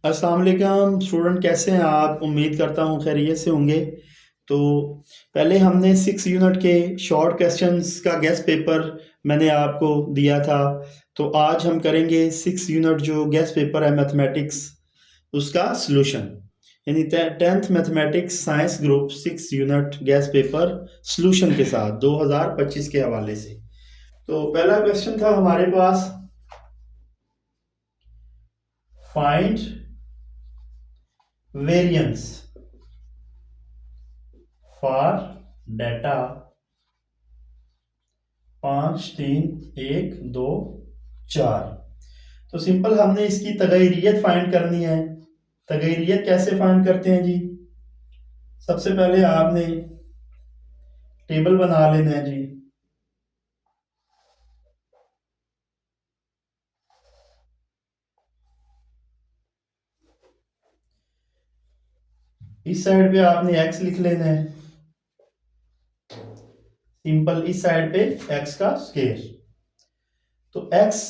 अस्सलाम वालेकुम स्टूडेंट, कैसे हैं आप? उम्मीद करता हूँ खैरियत से होंगे। तो पहले हमने 6 यूनिट के शॉर्ट क्वेश्चंस का गेस्ट पेपर मैंने आपको दिया था। तो आज हम करेंगे 6 यूनिट जो गेस्ट पेपर है मैथमेटिक्स, उसका सॉल्यूशन, यानी 10th mathematics science group 6 unit guest paper solution के साथ 2025 के हवाले से। तो पहला क्वेश्चन था हमारे पास, फाइंड वेरिएंस फॉर डाटा 5 3 1 2 4। तो सिंपल हमने इसकी तगैरियत फाइंड करनी है। तगैरियत कैसे फाइंड करते हैं जी? सबसे पहले आपने टेबल बना लेना है जी। इस साइड पे आपने एक्स लिख लेना है, सिंपल। इस साइड पे एक्स का स्क्वायर। तो एक्स,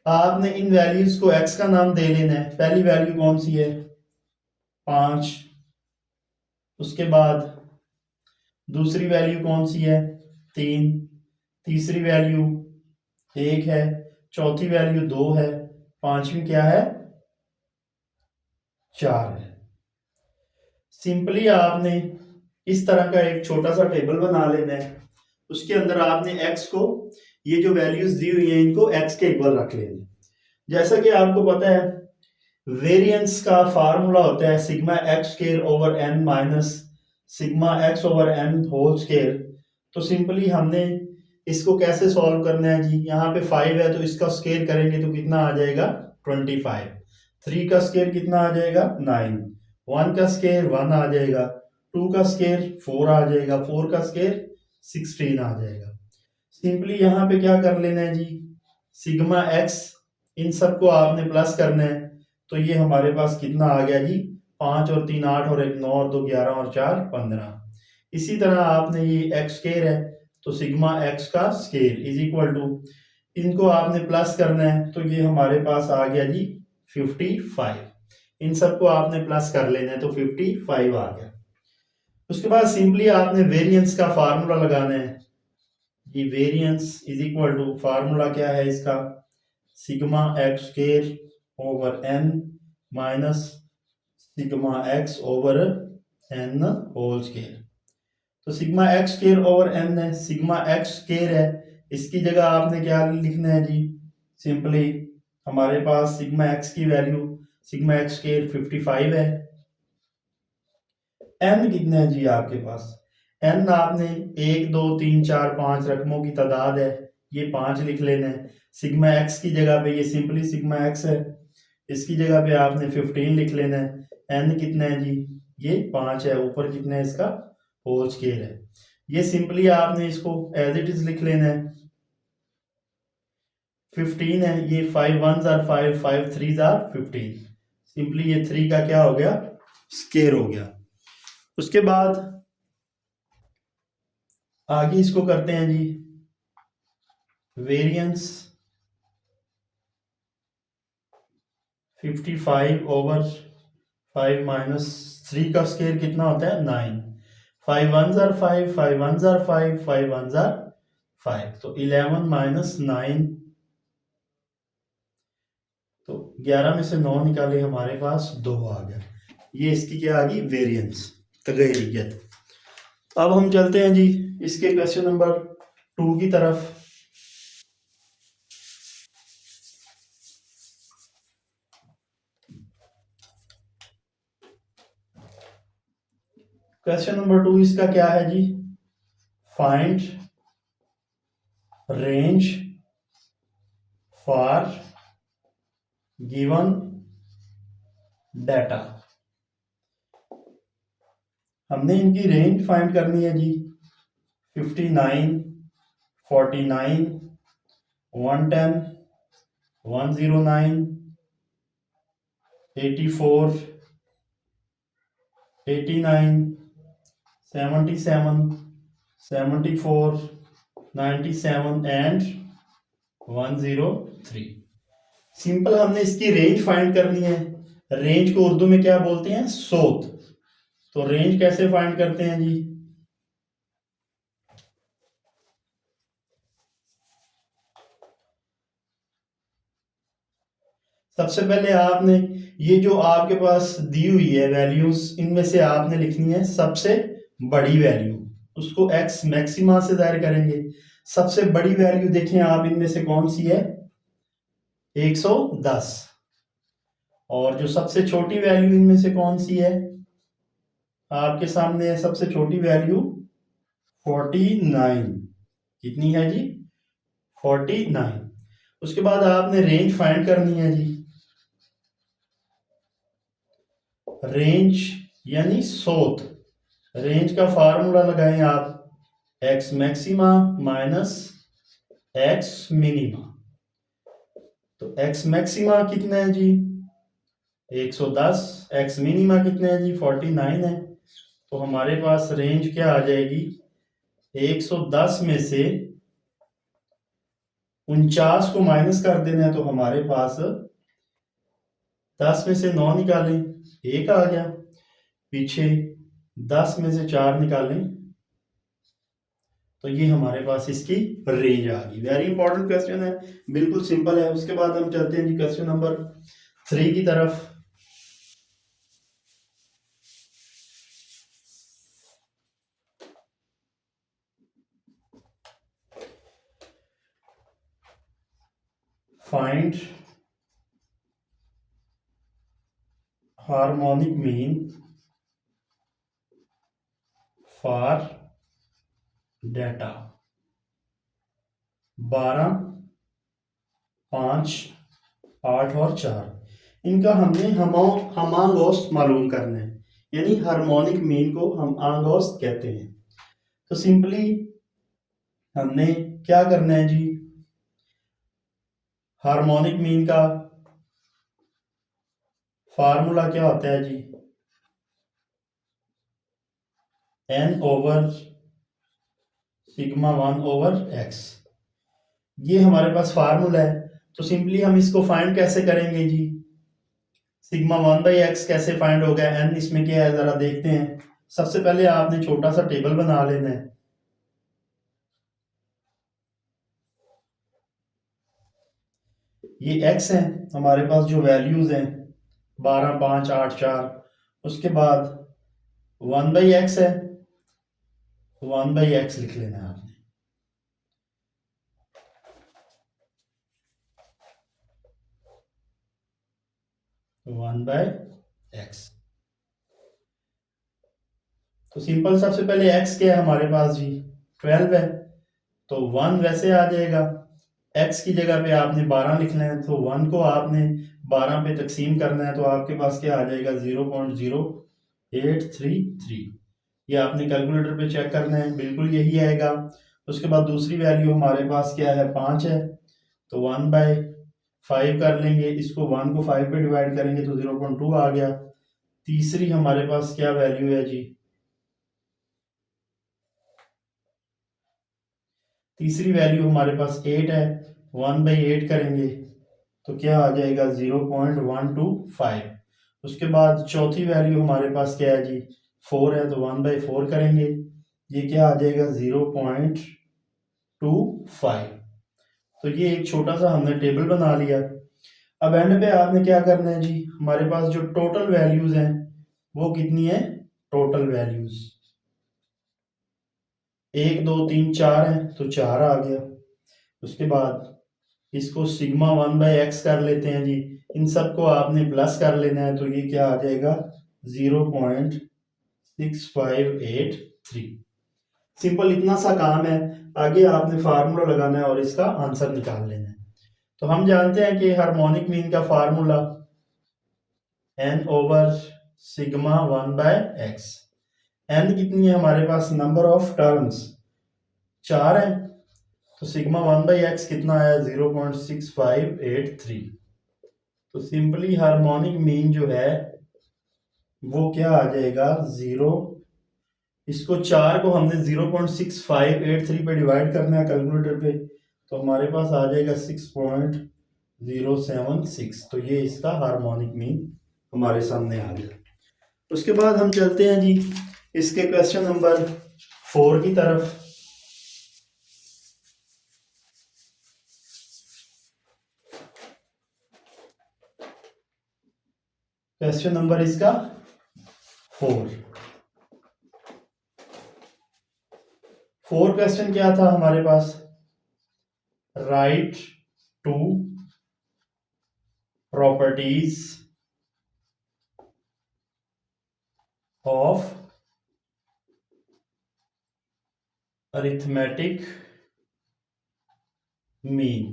आपने इन वैल्यूज को एक्स का नाम दे लेना है। पहली वैल्यू कौन सी है? 5। उसके बाद दूसरी वैल्यू कौन सी है? 3। तीसरी वैल्यू 1 है। चौथी वैल्यू 2 है। पांचवी क्या है? 4 है। सिंपली आपने इस तरह का एक छोटा सा टेबल बना लेना है। उसके अंदर आपने एक्स को, ये जो वैल्यूज दी हुई हैं, इनको एक्स के इक्वल रख लेना है। जैसा कि आपको पता है, वेरिएंस का फार्मूला होता है sigma x square over n minus sigma x over n whole square. तो सिंपली हमने इसको कैसे सॉल्व करना है जी? यहाँ पे 5 है तो इसका स्क्वायर करेंगे तो कितना आ जाएगा? 25। 3 का स्क्वायर कितना आ जाएगा? 9। 1 का स्क्वायर 1 आ जाएगा। 2 का स्क्वायर 4 आ जाएगा। 4 का स्क्वायर 16 आ जाएगा। सिंपली यहाँ पे क्या कर लेना है जी? सिग्मा एक्स, इन सबको आपने प्लस करना है। तो ये हमारे पास कितना आ गया जी? 5 और 3 8 और 1 9 और 2 11 और 4 15। इसी तरह आपने ये एक्स स्क्वायर है, तो सिग्मा एक्स का स्क्वायर इज इक्वल टू, इनको आपने प्लस करना है। तो ये हमारे पास आ गया जी 55। इन सबको आपने प्लस कर लेना है तो 55 आ गया। उसके बाद सिंपली आपने वेरिएंस का फार्मूला लगाना है। ये variance is equal to, formula क्या है इसका? Sigma x square over n minus sigma x over n whole square. तो sigma x square over n है, सिग्मा एक्स स्क्वायर है, इसकी जगह आपने क्या लिखना है जी? सिंपली हमारे पास सिग्मा एक्स की वैल्यू, सिग्मा एक्स स्क्वायर 55 है। एन कितना है जी आपके पास? एन आपने 1 2 3 4 5 रकमों की तादाद है, ये 5 लिख लेना है। सिग्मा एक्स की जगह पे ये सिंपली सिग्मा एक्स है, इसकी जगह पे आपने 15 लिख लेना है। एन कितना है जी? ये 5 है। ऊपर कितना है इसका? होल स्क्वायर है। ये सिंपली आपने इसको एज इट इज लिख लेना है। 15 है, ये 5 1 आर 5 5 3 आर 15। सिंपली ये 3 का क्या हो गया? स्क्वायर हो गया। उसके बाद आगे इसको करते हैं जी, वेरिएंस 55 ओवर 5 माइनस 3 का स्क्वायर कितना होता है? 9। 5 1 आर 5 5 1 आर 5 5 1 आर 5। तो 11 माइनस 9, तो 11 में से 9 निकाले, हमारे पास 2 आ गया। ये इसकी क्या आ गई? वेरिएंस, तगैरियत। अब हम चलते हैं जी इसके क्वेश्चन नंबर 2 की तरफ। क्वेश्चन नंबर 2 इसका क्या है जी? Find range for given data. हमने इनकी रेंज फाइंड करनी है जी। 59 49 110 109 84 89 77 74 97 एंड 103। सिंपल हमने इसकी रेंज फाइंड करनी है। रेंज को उर्दू में क्या बोलते हैं? सोत। तो रेंज कैसे फाइंड करते हैं जी? सबसे पहले आपने ये जो आपके पास दी हुई है वैल्यूज, इनमें से आपने लिखनी है सबसे बड़ी वैल्यू, उसको एक्स मैक्सिमा से जाहिर करेंगे। सबसे बड़ी वैल्यू देखें आप, इनमें से कौन सी है? 110। और जो सबसे छोटी वैल्यू इनमें से कौन सी है? आपके सामने है सबसे छोटी वैल्यू 49। कितनी है जी? 49। उसके बाद आपने रेंज फाइंड करनी है जी। रेंज यानी सोत। रेंज का फार्मूला लगाएं आप, x maxima minus x minima. तो एक्स मैक्सिमा कितना है जी? 110। एक्स मिनिमा कितना है जी? 49 है। तो हमारे पास रेंज क्या आ जाएगी? 110 में से 49 को माइनस कर देना है, तो हमारे पास 10 में से 9 निकालें, 1 आ गया। पीछे 10 में से 4 निकालें, तो ये हमारे पास इसकी रेंज आ गई। वेरी इंपॉर्टेंट क्वेश्चन है, बिल्कुल सिंपल है। उसके बाद हम चलते हैं जी क्वेश्चन नंबर 3 की तरफ। Find harmonic mean for data 12, 5, 8 और 4। इनका हमने हमांगोस्त मालूम करना है, यानी हार्मोनिक मीन को हम आंगोस्त कहते हैं। तो सिंपली हमने क्या करना है जी? हार्मोनिक मीन का फार्मूला क्या होता है जी? n over sigma 1 over x। ये हमारे पास फार्मूला है। तो सिंपली हम इसको फाइंड कैसे करेंगे जी? सिग्मा 1 बाई एक्स कैसे फाइंड होगा? n इसमें क्या है जरा देखते हैं। सबसे पहले आपने छोटा सा टेबल बना लेना है। ये x है हमारे पास, जो वैल्यूज हैं 12, 5, 8, 4। उसके बाद 1 बाई एक्स है, 1 बाई एक्स लिख लेना है आपने। 1 बाई एक्स। तो सिंपल सबसे पहले x क्या है हमारे पास जी? 12 है। तो 1 वैसे आ जाएगा, x की जगह पे आपने 12 लिखना है, तो 1 को आपने 12 पे तकसीम करना है, तो आपके पास क्या आ जाएगा? 0.0833। ये आपने कैलकुलेटर पे चेक करना है, बिल्कुल यही आएगा। उसके बाद दूसरी वैल्यू हमारे पास क्या है? 5 है। तो 1 बाई 5 कर लेंगे, इसको 1 को 5 पे डिवाइड करेंगे तो 0.2 आ गया। तीसरी हमारे पास क्या वैल्यू है जी? तीसरी वैल्यू हमारे पास 8 है। 1 बाई 8 करेंगे तो क्या आ जाएगा? 0.125। उसके बाद चौथी वैल्यू हमारे पास क्या है जी? 4 है। तो 1 बाई 4 करेंगे, ये क्या आ जाएगा? 0.25। तो ये एक छोटा सा हमने टेबल बना लिया। अब एंड पे आपने क्या करना है जी? हमारे पास जो टोटल वैल्यूज हैं वो कितनी है? टोटल वैल्यूज 1, 2, 3, 4 है, तो 4 आ गया। उसके बाद इसको सिग्मा 1 बाई एक्स कर लेते हैं जी। इन सबको आपने प्लस कर लेना है, तो ये क्या आ जाएगा? 0.6583। सिंपल इतना सा काम है। आगे आपने फार्मूला लगाना है और इसका आंसर निकाल लेना है। तो हम जानते हैं कि हार्मोनिक मीन का formula n over sigma 1 by x. n कितनी है हमारे पास? नंबर ऑफ टर्म्स 4 है। तो सिग्मा 1 बाई एक्स कितना आया? 0.6583। तो सिंपली हार्मोनिक मीन जो है वो क्या आ जाएगा? 0। इसको 4 को हमने 0.6583 पे डिवाइड करना है कैलकुलेटर पे, तो हमारे पास आ जाएगा 076। तो ये इसका हार्मोनिक मीन हमारे सामने आ गया। उसके बाद हम चलते हैं जी इसके क्वेश्चन नंबर 4 की तरफ। क्वेश्चन नंबर इसका 4। 4 क्वेश्चन क्या था हमारे पास? Write two properties of arithmetic mean.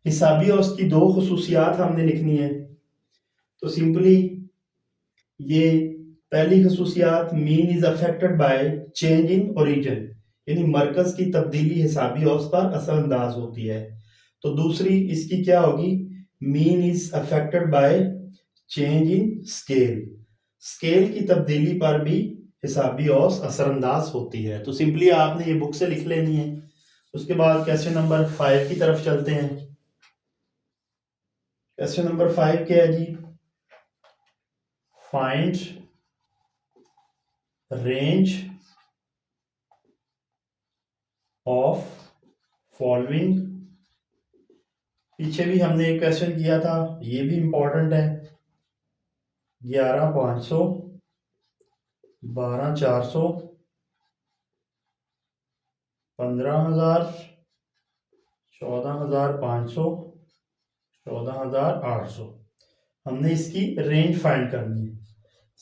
हिसाबी और उसकी दो खसूसियात हमने लिखनी है। तो सिंपली ये पहली खसूसियात, mean is affected by change in origin, यानी मरकज की तब्दीली हिसाबी औस पर असरअंदाज होती है। तो दूसरी इसकी क्या होगी? Mean is affected by change in scale, scale की तब्दीली पर भी हिसाबी औस असरअंदाज होती है। तो सिंपली आपने ये बुक से लिख लेनी है। उसके बाद क्वेश्चन नंबर 5 की तरफ चलते हैं। क्वेश्चन नंबर 5 क्या है जी? Find range of following. पीछे भी हमने एक क्वेश्चन किया था, ये भी इंपॉर्टेंट है। 11,500, 12,400, 15,000, 14,500, 14,800। हमने इसकी रेंज फाइंड करनी है।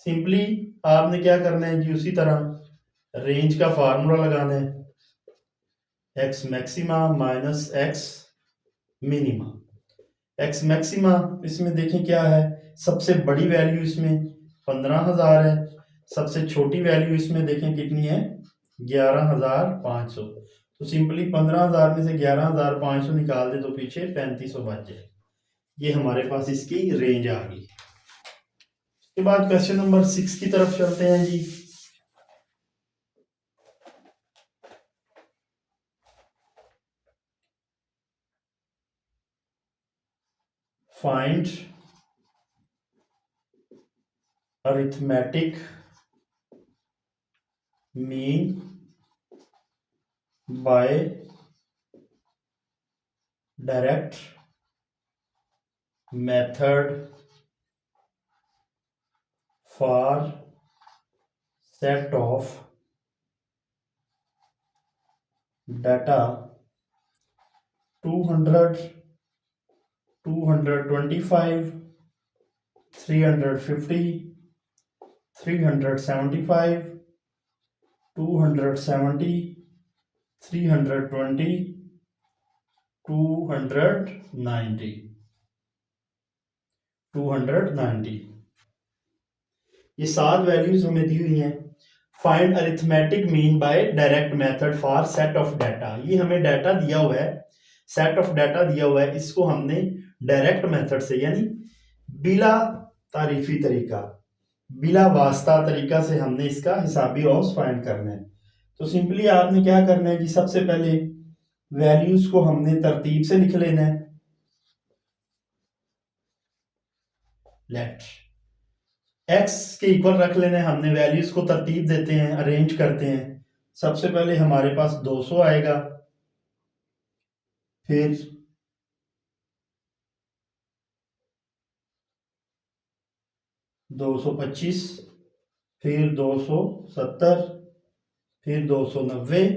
सिंपली आपने क्या करना है जी, उसी तरह रेंज का फार्मूला लगाना है, x maxima minus x minima. X maxima इसमें देखें क्या है, सबसे बड़ी वैल्यू इसमें 15,000 है, सबसे छोटी वैल्यू इसमें देखें कितनी है, 11,500। तो सिंपली 15,000 में से 11,500 निकाल दे तो पीछे 3,500 बच जाए। ये हमारे पास इसकी रेंज आ गई। उसके बाद क्वेश्चन नंबर 6 की तरफ चलते हैं जी। Find arithmetic mean by direct method for set of data 200, 225, 350, 375, 270, 320, 290, 290। ये 7 वैल्यूज हमें दी हुई हैं। Find arithmetic mean by direct method for set of data. ये हमें डाटा दिया हुआ है, सेट ऑफ डाटा दिया हुआ है, इसको हमने डायरेक्ट मेथड से यानी बिला तारीफी तरीका, बिला वास्ता तरीका से हमने इसका हिसाबी औस फाइंड करना है। तो सिंपली आपने क्या करना है जी, सबसे पहले वैल्यूज को हमने तरतीब से लिख लेना है। लेट एक्स के इक्वल रख लेना है, हमने वैल्यूज को तरतीब देते हैं, अरेंज करते हैं। सबसे पहले हमारे पास 200 आएगा, फिर 225, फिर 270, फिर 290,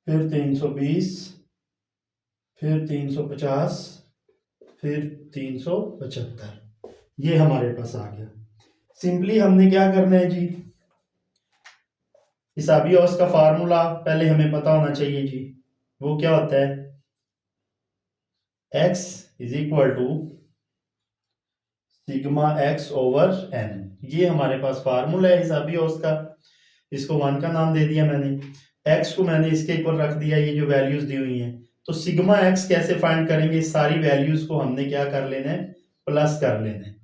फिर 320, फिर 350, फिर 375। ये हमारे पास आ गया। सिंपली हमने क्या करना है जी, हिसाबी औस का फार्मूला पहले हमें पता होना चाहिए जी। वो क्या होता है, x is equal to sigma x over n. ये हमारे पास फार्मूला है हिसाबी औस का। इसको 1 का नाम दे दिया मैंने, x को मैंने इसके ऊपर रख दिया, ये जो वैल्यूज दी हुई हैं। तो सिग्मा x कैसे फाइंड करेंगे, सारी वैल्यूज को हमने क्या कर लेना है, प्लस कर लेना है।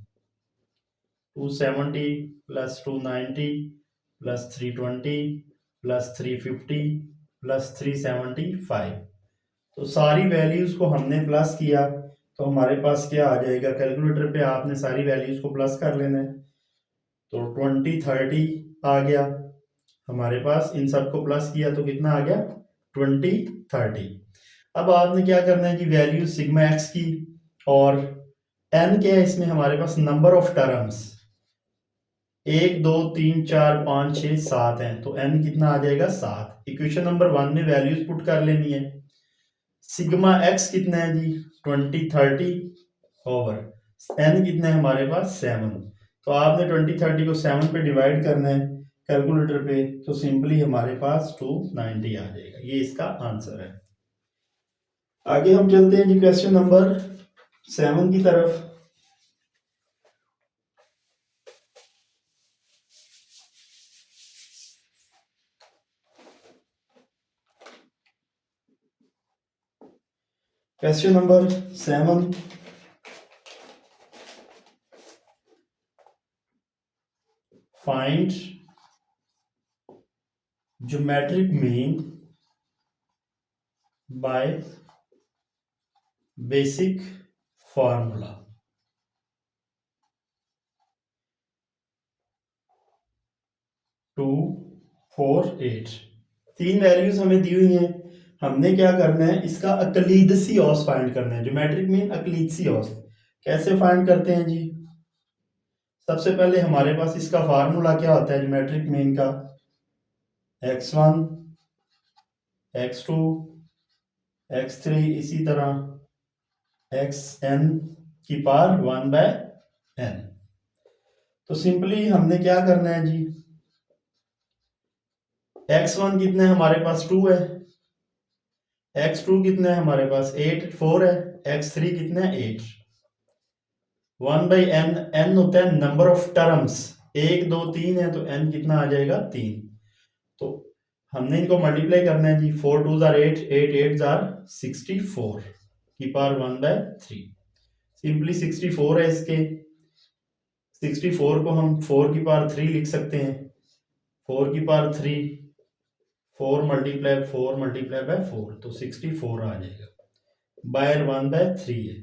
270 प्लस 290 प्लस 320 प्लस 350 प्लस 375। तो सारी वैल्यूज को हमने प्लस किया तो हमारे पास क्या आ जाएगा, कैलकुलेटर पे आपने सारी वैल्यूज को प्लस कर लेना है। तो 2030 आ गया हमारे पास, इन सबको प्लस किया तो कितना आ गया 2030। अब आपने क्या करना है जी, वैल्यू सिग्मा एक्स की, और एन क्या है इसमें हमारे पास, नंबर ऑफ टर्म्स 1 2 3 4 5 6 7 है, तो एन कितना आ जाएगा 7। इक्वेशन नंबर 1 में वैल्यूज पुट कर लेनी है। सिग्मा एक्स कितना है जी 2030 ओवर एन कितना है हमारे पास 7। तो आपने 2030 को 7 पे डिवाइड करना है कैलकुलेटर पे, तो सिंपली हमारे पास 290 आ जाएगा। ये इसका आंसर है। आगे हम चलते हैं जी क्वेश्चन नंबर 7 की तरफ। Question number 7, find geometric mean by basic formula. 2 4 8 तीन वैल्यूज हमें दी हुई हैं। हमने क्या करना है, इसका अकलीदसी औस फाइंड करना है। ज्योमेट्रिक मीन अकलीदसी औस कैसे फाइंड करते हैं जी, सबसे पहले हमारे पास इसका फार्मूला क्या होता है ज्योमेट्रिक मीन का, x1 x2 x3 इसी तरह xn की पावर 1/n। तो सिंपली हमने क्या करना है जी, x1 कितने हमारे पास 2 है, x2 कितने है हमारे पास 4 है, x3 कितने 8। 1/n, n होता है नंबर ऑफ टर्म्स, 1 2 3 है तो n कितना आ जाएगा 3। तो हमने इनको मल्टीप्लाई करना है जी, 4 2 जार 8, 8 8 जार 64 की पावर 1/3। सिंपली 64 है इसके, 64 को हम 4 की पावर 3 लिख सकते हैं। 4 की पावर 3, 4 मल्टीप्लाई बाय 4 तो 64 आ जाएगा। बायर 1/3 है,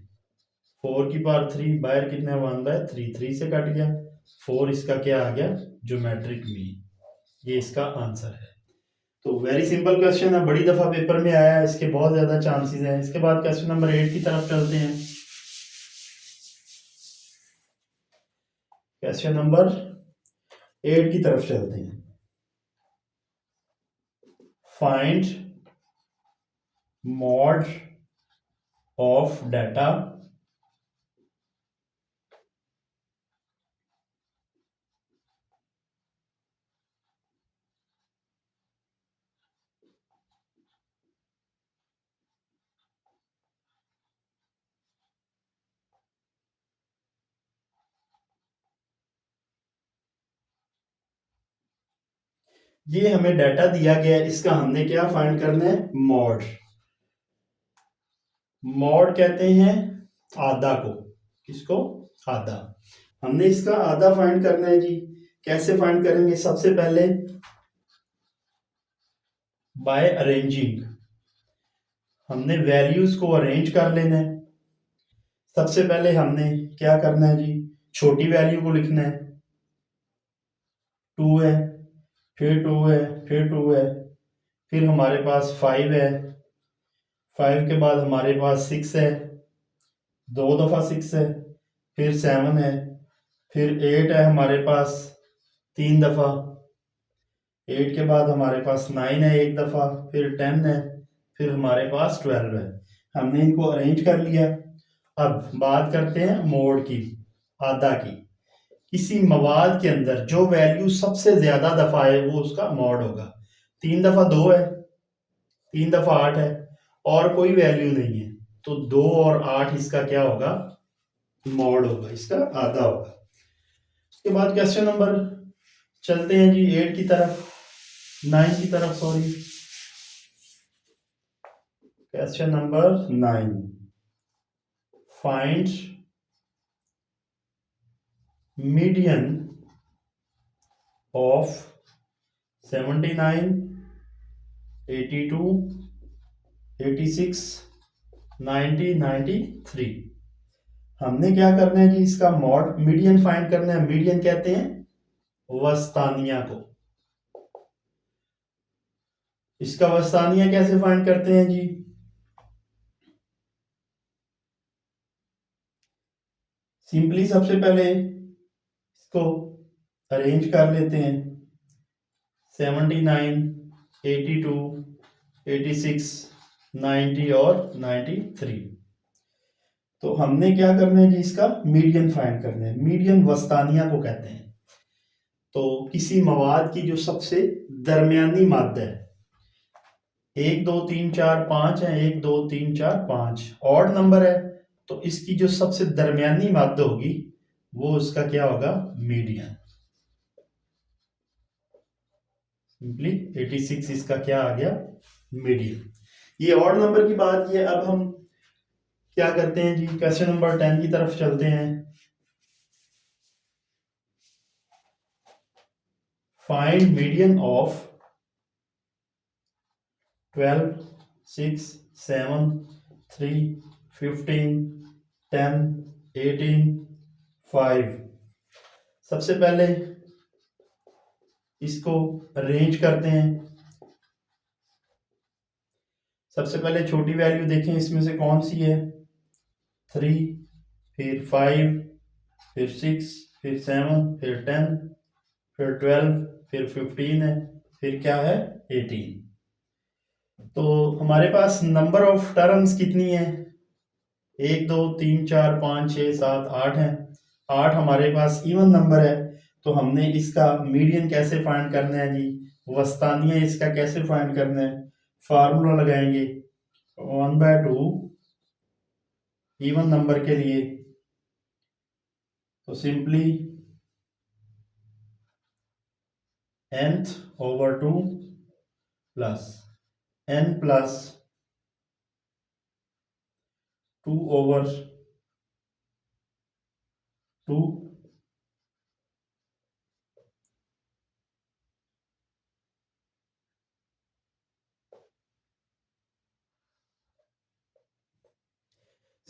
4 की पावर 3 बायर कितना है 1/3, 3 से कट गया 4, इसका क्या आ गया ज्योमेट्रिक मीन। ये इसका आंसर है। तो वेरी सिंपल क्वेश्चन है, बड़ी दफा पेपर में आया है, इसके बहुत ज्यादा चांसेस हैं। इसके बाद क्वेश्चन नंबर 8 की तरफ चलते हैं। क्वेश्चन नंबर 8 की तरफ चलते हैं। फाइंड मॉड ऑफ डाटा ये हमें डाटा दिया गया है, इसका हमने क्या फाइंड करना है मॉड। मॉड कहते हैं आधा को, किसको आधा। हमने इसका आधा फाइंड करना है जी। कैसे फाइंड करेंगे, सबसे पहले बाय अरेंजिंग, हमने वैल्यूज को अरेंज कर लेना है। सबसे पहले हमने क्या करना है जी, छोटी वैल्यू को लिखना है, 2 है, फिर 2 है, फिर 2 है, फिर हमारे पास 5 है, 5 के बाद हमारे पास 6 है, 2 दफा 6 है, फिर 7 है, फिर 8 है हमारे पास 3 दफा, 8 के बाद हमारे पास 9 है 1 दफा, फिर 10 है, फिर हमारे पास 12 है। हमने इनको अरेंज कर लिया। अब बात करते हैं मोड की, आधा की। किसी मवाद के अंदर जो वैल्यू सबसे ज्यादा दफा है वो उसका मॉड होगा। 3 दफा 2 है, 3 दफा 8 है, और कोई वैल्यू नहीं है, तो 2 और 8 इसका क्या होगा मॉड होगा, इसका आधा होगा। उसके बाद क्वेश्चन नंबर चलते हैं जी 8 की तरफ, 9 की तरफ sorry. Question number 9, find median of 79 82 86, 90, 93। हमने क्या करना है जी, इसका मॉड मीडियन फाइंड करना है। मीडियन कहते हैं वस्तानिया को। इसका वस्तानिया कैसे फाइंड करते हैं जी? सिंपली सबसे पहले इसको अरेंज कर लेते हैं। 79, 82, 86, 90 और 93। तो हमने क्या करना है जी, इसका मीडियन फाइंड करना है। मीडियन वस्तानिया को कहते हैं। तो किसी मवाद की जो सबसे दरमियानी मात्रा है, 1 2 3 4 5 है, 1 2 3 4 5 ऑड नंबर है, तो इसकी जो सबसे दरमियानी मात्रा होगी वो उसका क्या होगा, मीडियन। सिंपली 86 इसका क्या आ गया, मीडियन। ये ऑड नंबर की बात है। अब हम क्या करते हैं जी, क्वेश्चन नंबर 10 की तरफ चलते हैं। Find median of 12, 6, 7, 3, 15, 10, 18, 5। सबसे पहले इसको अरेंज करते हैं। सबसे पहले छोटी वैल्यू देखें, इसमें से कौन सी है, 3, फिर 5, फिर 6, फिर 7, फिर 10, फिर 12, फिर 15 है, फिर क्या है 18। तो हमारे पास नंबर ऑफ टर्म्स कितनी है, 1 2 3 4 5 6 7 8 है। 8 हमारे पास इवन नंबर है। तो हमने इसका मीडियन कैसे फाइंड करना है जी, वस्तानिया इसका कैसे फाइंड करना है, फार्मूला लगाएंगे 1/2 इवन नंबर के लिए। तो simply nth over 2 plus n plus 2 over 2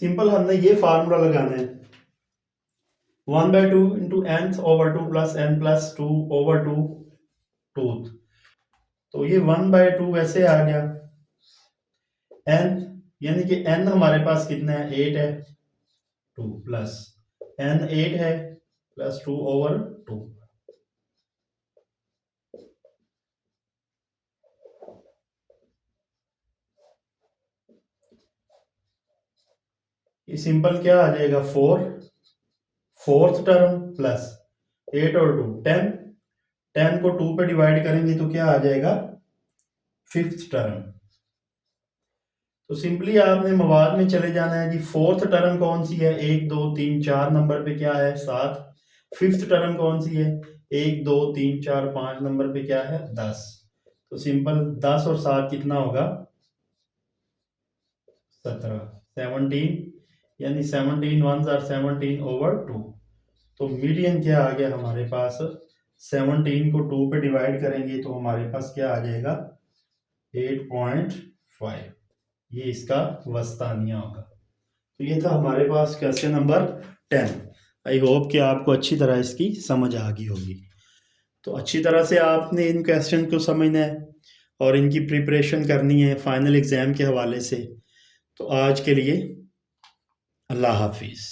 simple हमने ये फार्मूला लगाना है 1/2 into nth over 2 plus n plus 2 over 2 tooth. तो ये 1/2 वैसे आ गया। n यानी कि n हमारे पास कितना है, 8 है, 2 प्लस n 8 है प्लस 2 over 2। ये सिंपल क्या आ जाएगा, 4 फोर्थ टर्म प्लस 8 और 2 10। 10 को 2 पे डिवाइड करेंगे तो क्या आ जाएगा, फिफ्थ टर्म। तो सिंपली आपने मवाद में चले जाना है जी। फोर्थ टर्म कौन सी है, 1 2 3 4 नंबर पे क्या है 7। फिफ्थ टर्म कौन सी है, 1 2 3 4 5 नंबर पे क्या है 10। तो सिंपल 10 और 7 कितना होगा, 17। 17 यानी 17 1s आर 17 over 2। तो मीडियन क्या आ गया हमारे पास, 17 को 2 पे डिवाइड करेंगे तो हमारे पास क्या आ जाएगा 8.5। ये इसका वस्तानिया होगा। तो ये था हमारे पास क्वेश्चन नंबर 10। आई होप कि आपको अच्छी तरह इसकी समझ आ गई होगी। तो अच्छी तरह से आपने इन क्वेश्चन को समझना है और इनकी प्रिपरेशन करनी है फाइनल एग्ज़ाम के हवाले से। तो आज के लिए अल्लाह हाफिज़।